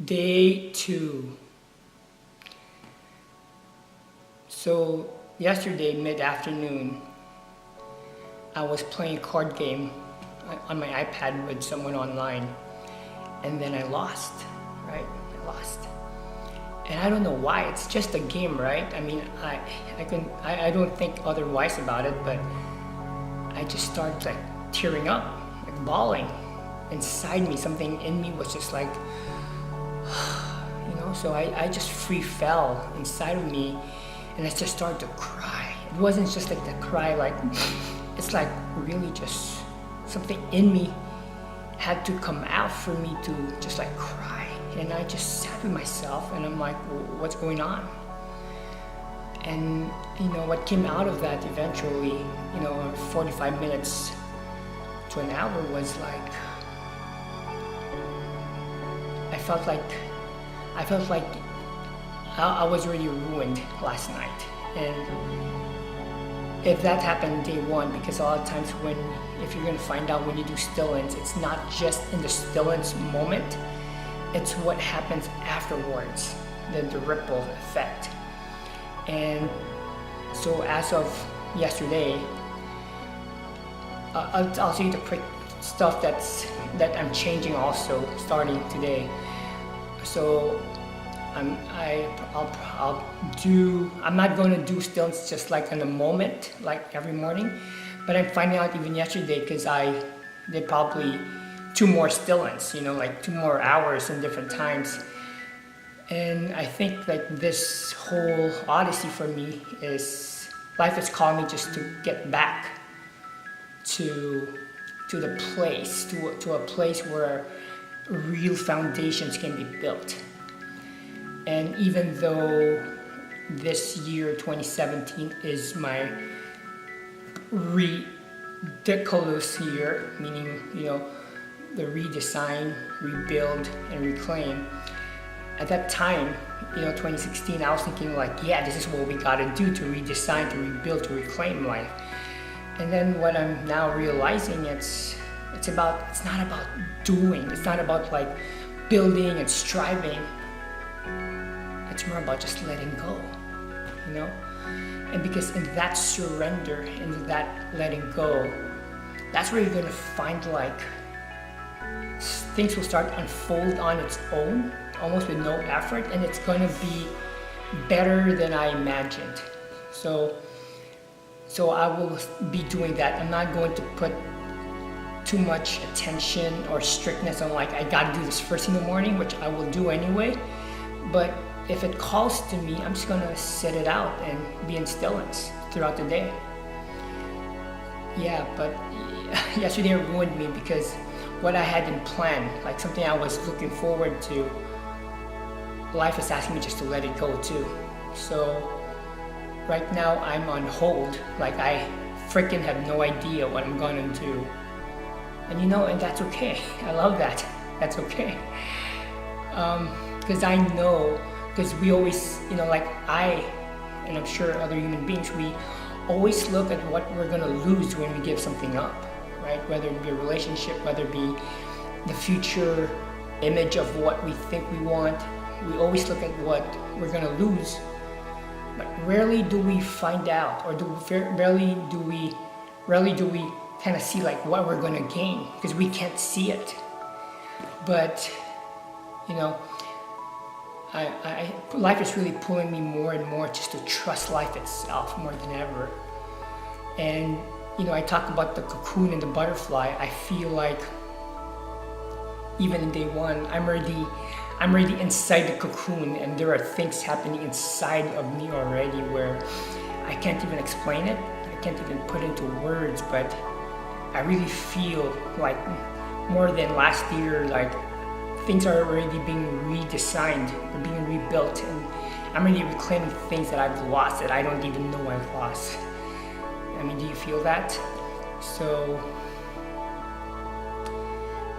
Day 2. So yesterday mid-afternoon, I was playing a card game on my iPad with someone online, and then I lost, right? I lost. And I don't know why. It's just a game, right? I mean, I don't think otherwise about it, but I just started like tearing up, like bawling. Inside me, something in me was just like, so I just free fell inside of me, and I just started to cry. It wasn't just like the cry, like, it's like really just something in me had to come out for me to just like cry. And I just sat with myself and I'm like, what's going on? And what came out of that eventually, 45 minutes to an hour was like, I felt like I was really ruined last night. And if that happened day 1, because a lot of times if you're going to find out when you do stillence, it's not just in the stillence moment, it's what happens afterwards, the ripple effect. And so as of yesterday, I'll show you the quick stuff that I'm changing also starting today. So I'm not going to do stillness just like in the moment, like every morning, but I'm finding out even yesterday because I did probably 2 more stillness, like 2 more hours in different times. And I think like this whole odyssey for me is life is calling me just to get back to the place, to a place where real foundations can be built. And even though this year 2017 is my ridiculous year, meaning the redesign, rebuild, and reclaim, at that time, 2016, I was thinking like, yeah, this is what we gotta do to redesign, to rebuild, to reclaim life. And then what I'm now realizing, it's not about doing, it's not about like building and striving. It's more about just letting go, And because in that surrender, in that letting go, that's where you're gonna find like things will start to unfold on its own, almost with no effort, and it's gonna be better than I imagined. So I will be doing that. I'm not going to put too much attention or strictness on like I gotta do this first thing in the morning, which I will do anyway. But if it calls to me, I'm just gonna sit it out and be in stillness throughout the day. Yeah, but yesterday it ruined me because what I had in plan, like something I was looking forward to, life is asking me just to let it go too. So right now I'm on hold, like I freaking have no idea what I'm gonna do. And and that's okay. I love that. That's okay. Because I know, because we always, like and I'm sure other human beings, we always look at what we're gonna lose when we give something up, right? Whether it be a relationship, whether it be the future image of what we think we want, we always look at what we're gonna lose. But rarely do we find out, or rarely do we kind of see like what we're gonna gain, because we can't see it. But life is really pulling me more and more just to trust life itself more than ever. And I talk about the cocoon and the butterfly. I feel like even in day 1, I'm already inside the cocoon, and there are things happening inside of me already where I can't even explain it. I can't even put into words, but I really feel like more than last year, like things are already being redesigned, or being rebuilt, and I'm really reclaiming things that I've lost that I don't even know I've lost. I mean, do you feel that? So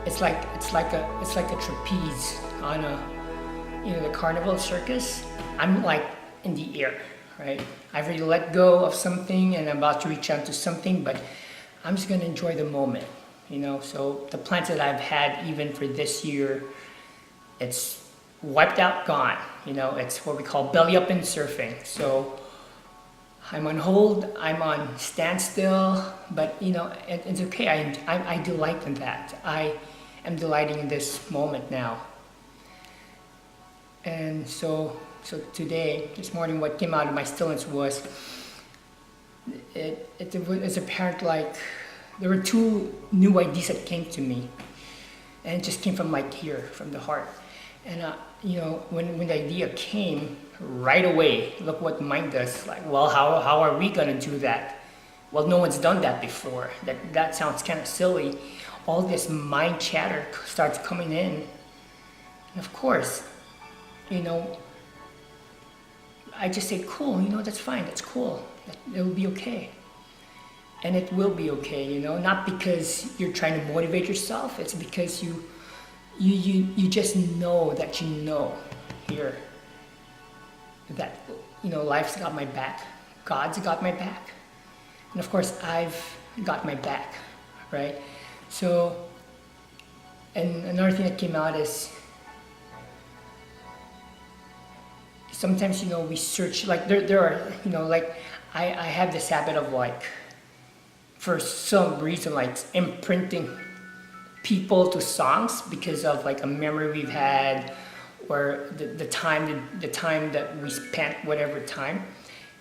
it's like a trapeze on the carnival circus. I'm like in the air, right? I've already let go of something and I'm about to reach out to something, but I'm just gonna enjoy the moment, So the plans that I've had even for this year, it's wiped out, gone. It's what we call belly up in surfing. So I'm on hold, I'm on standstill, but it's okay. I delight in that. I am delighting in this moment now. And so today, this morning, what came out of my stillness was, it's apparent like there were two new ideas that came to me, and it just came from here, from the heart. And when the idea came, right away, look what mind does. Like, well, how are we gonna do that? Well, no one's done that before. That sounds kind of silly. All this mind chatter starts coming in, and of course, I just say, cool, that's fine, that's cool, it will be okay. And it will be okay, not because you're trying to motivate yourself, it's because you just know that here that life's got my back, God's got my back, and of course I've got my back, right? So, and another thing that came out is, sometimes we search, like there are like I have this habit of, like, for some reason, like, imprinting people to songs because of like a memory we've had, or the time that we spent, whatever time.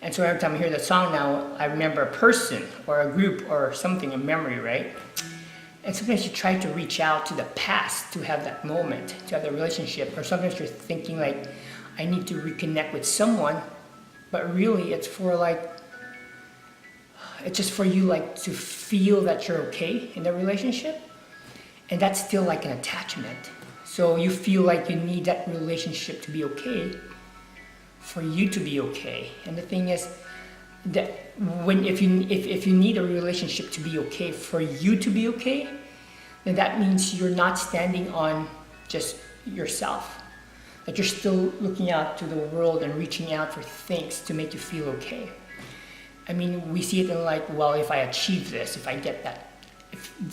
And so every time I hear the song now, I remember a person or a group or something, a memory, right? And sometimes you try to reach out to the past to have that moment, to have that relationship, or sometimes you're thinking like, I need to reconnect with someone, but really it's just for you, like, to feel that you're okay in the relationship, and that's still like an attachment. So you feel like you need that relationship to be okay, for you to be okay. And the thing is that if you need a relationship to be okay, for you to be okay, then that means you're not standing on just yourself. That you're still looking out to the world and reaching out for things to make you feel okay. I mean, we see it in like, well, if I achieve this, if I get that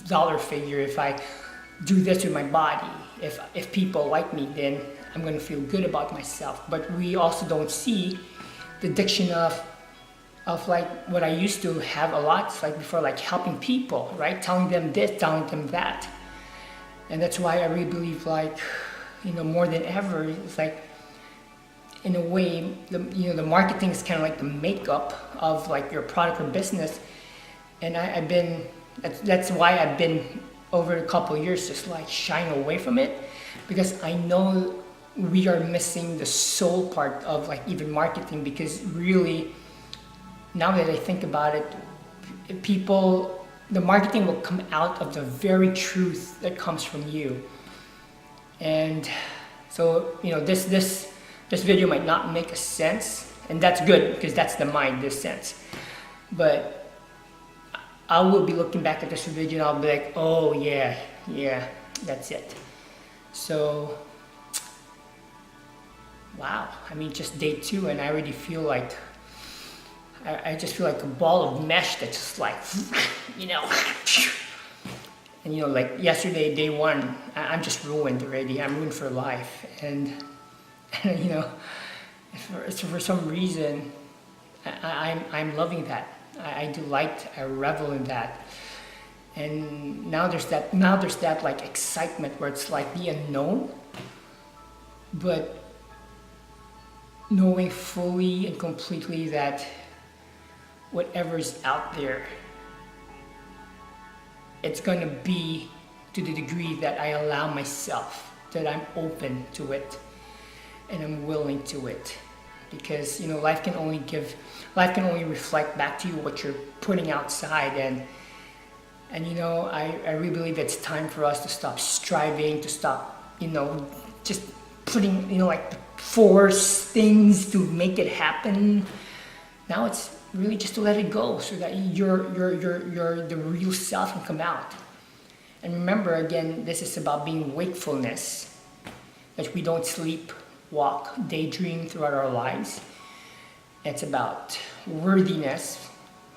dollar figure, if I do this with my body, if people like me, then I'm going to feel good about myself. But we also don't see the addiction of like what I used to have a lot, like before, like helping people, right? Telling them this, telling them that. And that's why I really believe, like, more than ever, it's like, in a way, the marketing is kind of like the makeup of like your product or business. And that's why I've been, over a couple of years, just like shying away from it, because I know we are missing the soul part of like even marketing. Because really, now that I think about it, the marketing will come out of the very truth that comes from you. And so, this video might not make a sense, and that's good, because that's the mind, this sense. But I will be looking back at this video and I'll be like, oh yeah, that's it. So, wow, I mean, just day 2, and I already feel like, I just feel like a ball of mesh that's just like, and like yesterday, day 1, I'm just ruined already. I'm ruined for life. And for some reason, I'm loving that. I delight, I revel in that. And now there's that like excitement where it's like the unknown, but knowing fully and completely that whatever's out there, it's going to be to the degree that I allow myself, that I'm open to it and I'm willing to it. Because life can only reflect back to you what you're putting outside. And I really believe it's time for us to stop striving, to stop just putting like force things to make it happen. Now it's really just to let it go, so that your the real self can come out. And remember, again, this is about being wakefulness, that we don't sleep, walk, daydream throughout our lives. It's about worthiness.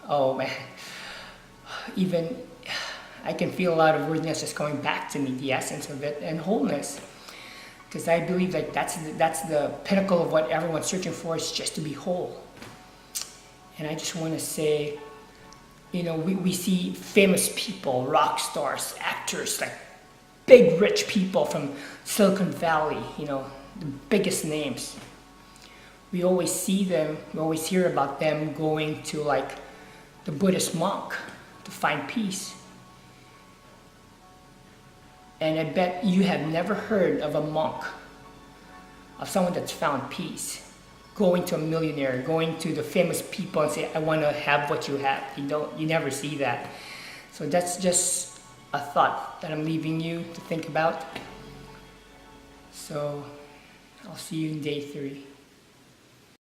Oh man, even I can feel a lot of worthiness just coming back to me, the essence of it, and wholeness. Because I believe like that's the pinnacle of what everyone's searching for, is just to be whole. And I just want to say, you know, we see famous people, rock stars, actors, like big rich people from Silicon Valley, you know, the biggest names. We always see them, we always hear about them going to like the Buddhist monk to find peace. And I bet you have never heard of a monk, of someone that's found peace, going to a millionaire, going to the famous people and say, I want to have what you have. You never see that. So that's just a thought that I'm leaving you to think about. So I'll see you in day 3.